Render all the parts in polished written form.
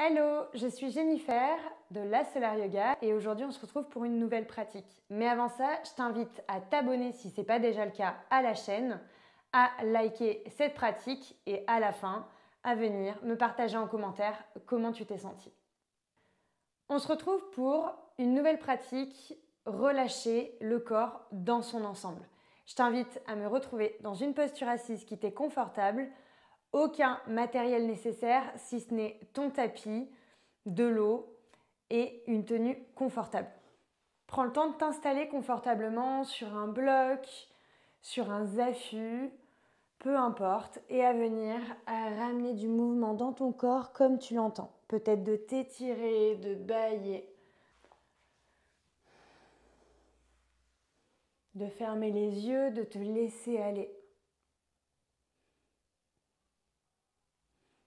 Hello, je suis Jennifer de La Solar Yoga et aujourd'hui on se retrouve pour une nouvelle pratique. Mais avant ça, je t'invite à t'abonner si ce n'est pas déjà le cas à la chaîne, à liker cette pratique et à la fin, à venir me partager en commentaire comment tu t'es senti. On se retrouve pour une nouvelle pratique, relâcher le corps dans son ensemble. Je t'invite à me retrouver dans une posture assise qui t'est confortable. Aucun matériel nécessaire si ce n'est ton tapis, de l'eau et une tenue confortable. Prends le temps de t'installer confortablement sur un bloc, sur un zafu, peu importe, et à venir à ramener du mouvement dans ton corps comme tu l'entends. Peut-être de t'étirer, de bâiller, de fermer les yeux, de te laisser aller.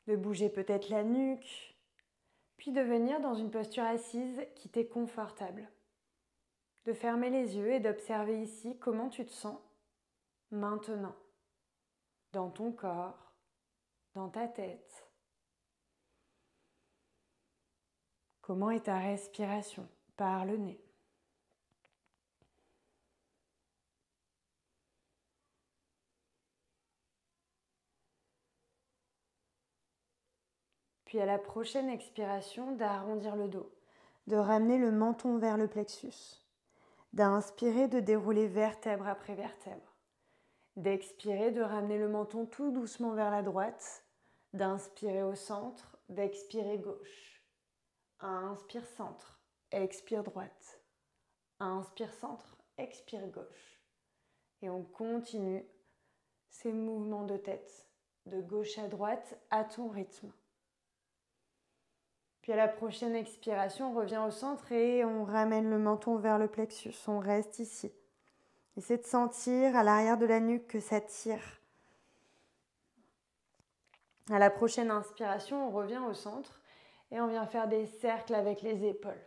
De bouger peut-être la nuque, puis de venir dans une posture assise qui t'est confortable. De fermer les yeux et d'observer ici comment tu te sens maintenant, dans ton corps, dans ta tête. Comment est ta respiration par le nez? Puis à la prochaine expiration, d'arrondir le dos, de ramener le menton vers le plexus, d'inspirer, de dérouler vertèbre après vertèbre, d'expirer, de ramener le menton tout doucement vers la droite, d'inspirer au centre, d'expirer gauche. Inspire centre, expire droite. Inspire centre, expire gauche. Et on continue ces mouvements de tête de gauche à droite à ton rythme. Puis à la prochaine expiration, on revient au centre et on ramène le menton vers le plexus. On reste ici. Essaie de sentir à l'arrière de la nuque que ça tire. À la prochaine inspiration, on revient au centre et on vient faire des cercles avec les épaules.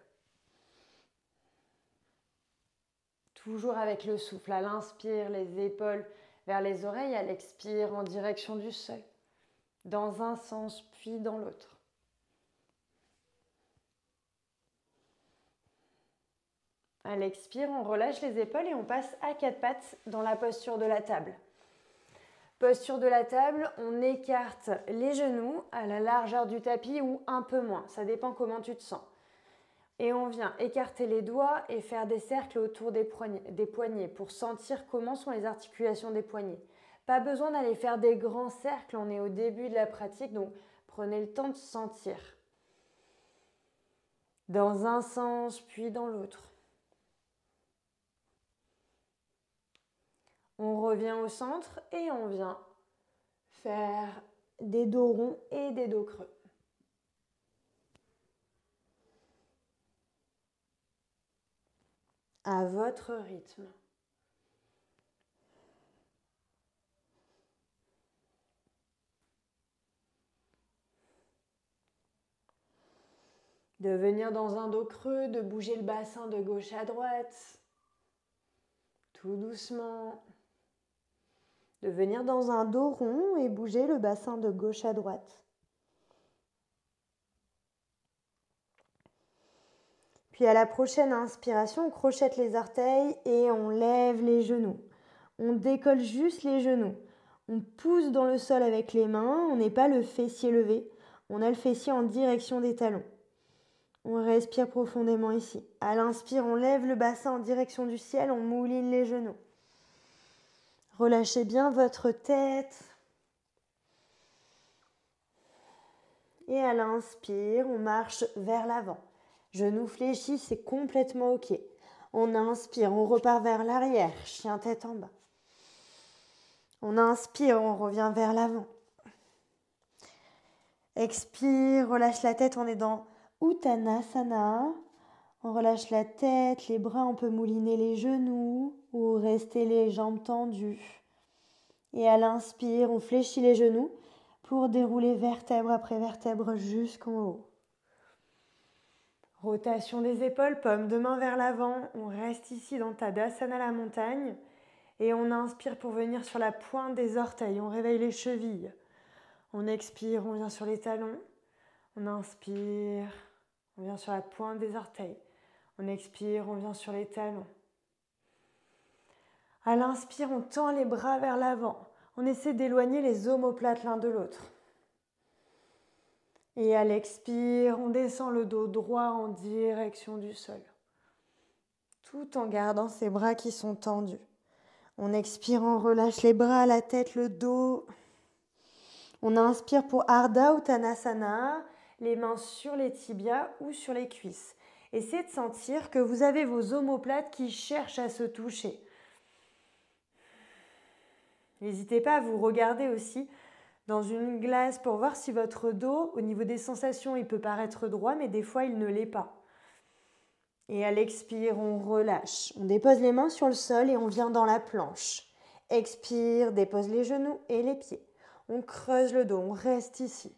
Toujours avec le souffle. À l'inspire, les épaules vers les oreilles. À l'expire, en direction du sol. Dans un sens, puis dans l'autre. À l'expire, on relâche les épaules et on passe à quatre pattes dans la posture de la table. Posture de la table, on écarte les genoux à la largeur du tapis ou un peu moins. Ça dépend comment tu te sens. Et on vient écarter les doigts et faire des cercles autour des poignets pour sentir comment sont les articulations des poignets. Pas besoin d'aller faire des grands cercles, on est au début de la pratique, donc prenez le temps de sentir. Dans un sens, puis dans l'autre. On revient au centre et on vient faire des dos ronds et des dos creux. À votre rythme. De venir dans un dos creux, de bouger le bassin de gauche à droite, tout doucement. De venir dans un dos rond et bouger le bassin de gauche à droite. Puis à la prochaine inspiration, on crochette les orteils et on lève les genoux. On décolle juste les genoux. On pousse dans le sol avec les mains, on n'est pas le fessier levé, on a le fessier en direction des talons. On respire profondément ici. À l'inspire, on lève le bassin en direction du ciel, on mouline les genoux. Relâchez bien votre tête. Et à l'inspire, on marche vers l'avant. Genoux fléchis, c'est complètement OK. On inspire, on repart vers l'arrière, chien tête en bas. On inspire, on revient vers l'avant. Expire, relâche la tête, on est dans Uttanasana. On relâche la tête, les bras, on peut mouliner les genoux ou rester les jambes tendues. Et à l'inspire, on fléchit les genoux pour dérouler vertèbre après vertèbre jusqu'en haut. Rotation des épaules, paume de main vers l'avant. On reste ici dans Tadasana la montagne. Et on inspire pour venir sur la pointe des orteils. On réveille les chevilles. On expire, on vient sur les talons. On inspire, on vient sur la pointe des orteils. On expire, on vient sur les talons. À l'inspire, on tend les bras vers l'avant. On essaie d'éloigner les omoplates l'un de l'autre. Et à l'expire, on descend le dos droit en direction du sol. Tout en gardant ses bras qui sont tendus. On expire, on relâche les bras, la tête, le dos. On inspire pour Ardha Uttanasana, les mains sur les tibias ou sur les cuisses. Essayez de sentir que vous avez vos omoplates qui cherchent à se toucher. N'hésitez pas à vous regarder aussi dans une glace pour voir si votre dos, au niveau des sensations, il peut paraître droit, mais des fois, il ne l'est pas. Et à l'expire, on relâche. On dépose les mains sur le sol et on vient dans la planche. Expire, dépose les genoux et les pieds. On creuse le dos, on reste ici.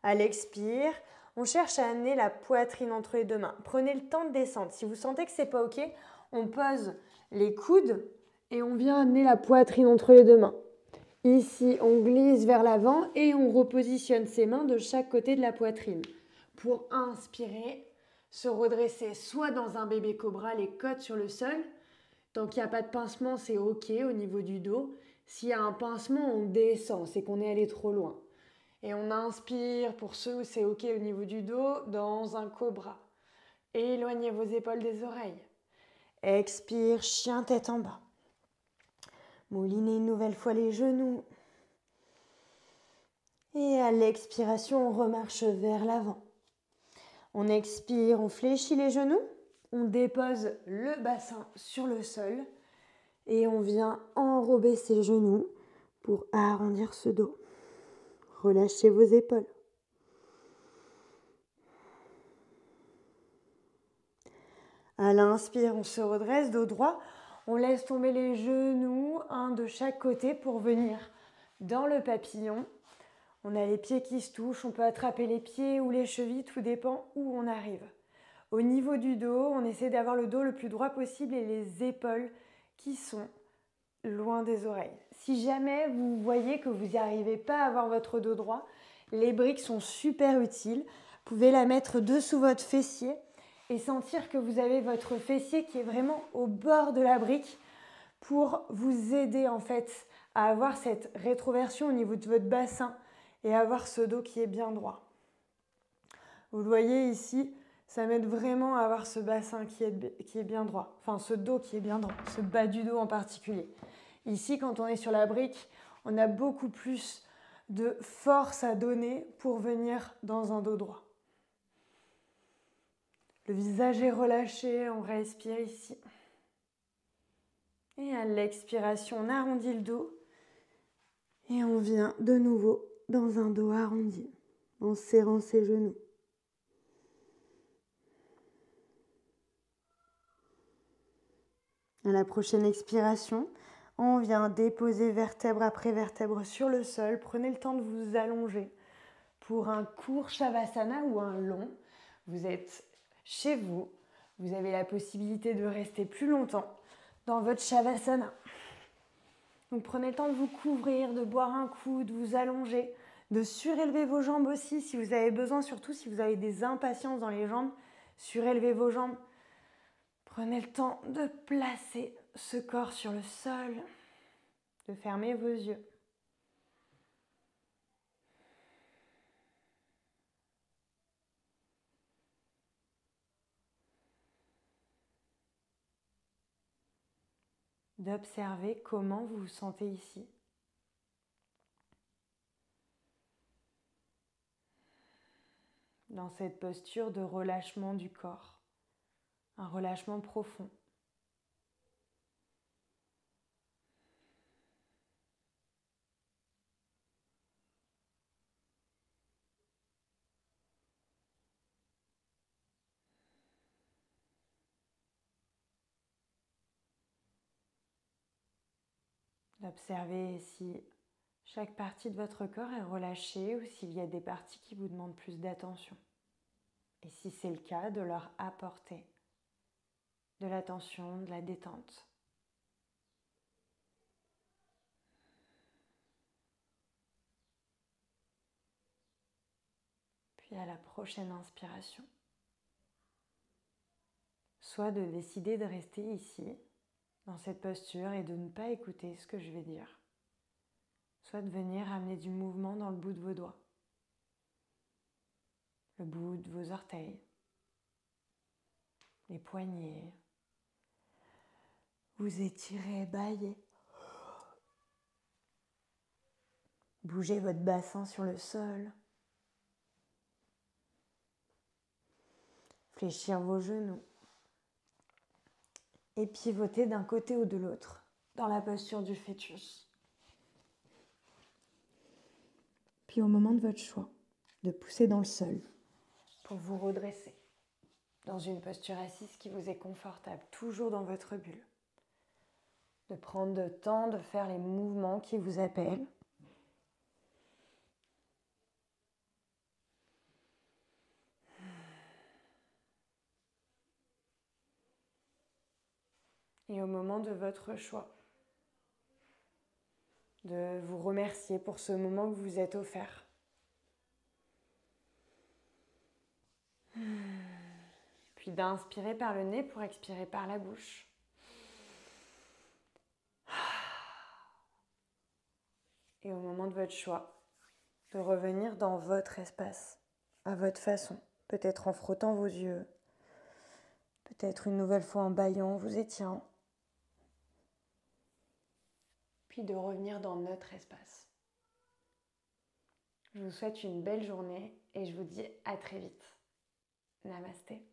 À l'expire, on cherche à amener la poitrine entre les deux mains. Prenez le temps de descendre. Si vous sentez que ce n'est pas OK, on pose les coudes et on vient amener la poitrine entre les deux mains. Ici, on glisse vers l'avant et on repositionne ses mains de chaque côté de la poitrine. Pour inspirer, se redresser soit dans un bébé cobra, les côtes sur le sol. Tant qu'il n'y a pas de pincement, c'est OK au niveau du dos. S'il y a un pincement, on descend, c'est qu'on est allé trop loin. Et on inspire, pour ceux où c'est OK au niveau du dos, dans un cobra. Éloignez vos épaules des oreilles. Expire, chien tête en bas. Moulinez une nouvelle fois les genoux. Et à l'expiration, on remarche vers l'avant. On expire, on fléchit les genoux. On dépose le bassin sur le sol. Et on vient enrober ses genoux pour arrondir ce dos. Relâchez vos épaules. À l'inspire, on se redresse, dos droit. On laisse tomber les genoux, un de chaque côté pour venir dans le papillon. On a les pieds qui se touchent, on peut attraper les pieds ou les chevilles, tout dépend où on arrive. Au niveau du dos, on essaie d'avoir le dos le plus droit possible et les épaules qui sont loin des oreilles. Si jamais vous voyez que vous n'y arrivez pas à avoir votre dos droit, les briques sont super utiles. Vous pouvez la mettre dessous votre fessier et sentir que vous avez votre fessier qui est vraiment au bord de la brique pour vous aider en fait à avoir cette rétroversion au niveau de votre bassin et avoir ce dos qui est bien droit. Vous le voyez ici, ça m'aide vraiment à avoir ce bassin qui est bien droit, enfin ce dos qui est bien droit, ce bas du dos en particulier. Ici, quand on est sur la brique, on a beaucoup plus de force à donner pour venir dans un dos droit. Le visage est relâché, on respire ici. Et à l'expiration, on arrondit le dos et on vient de nouveau dans un dos arrondi, en serrant ses genoux. À la prochaine expiration, on vient déposer vertèbre après vertèbre sur le sol. Prenez le temps de vous allonger pour un court Shavasana ou un long. Vous êtes chez vous, vous avez la possibilité de rester plus longtemps dans votre Shavasana. Donc prenez le temps de vous couvrir, de boire un coup, de vous allonger, de surélever vos jambes aussi si vous avez besoin, surtout si vous avez des impatiences dans les jambes, surélevez vos jambes. Prenez le temps de placer ce corps sur le sol, de fermer vos yeux. D'observer comment vous vous sentez ici. Dans cette posture de relâchement du corps, un relâchement profond. D'observer si chaque partie de votre corps est relâchée ou s'il y a des parties qui vous demandent plus d'attention. Et si c'est le cas, de leur apporter de l'attention, de la détente. Puis à la prochaine inspiration, soit de décider de rester ici, dans cette posture, et de ne pas écouter ce que je vais dire, soit de venir amener du mouvement dans le bout de vos doigts, le bout de vos orteils, les poignets. Vous étirez, baillez. Bougez votre bassin sur le sol. Fléchir vos genoux. Et pivotez d'un côté ou de l'autre, dans la posture du fœtus. Puis au moment de votre choix, de pousser dans le sol pour vous redresser dans une posture assise qui vous est confortable, toujours dans votre bulle. De prendre le temps de faire les mouvements qui vous appellent. Et au moment de votre choix, de vous remercier pour ce moment que vous vous êtes offert. Puis d'inspirer par le nez pour expirer par la bouche. Et au moment de votre choix, de revenir dans votre espace, à votre façon. Peut-être en frottant vos yeux, peut-être une nouvelle fois en bâillant, vous étirant. Puis de revenir dans notre espace. Je vous souhaite une belle journée et je vous dis à très vite. Namasté.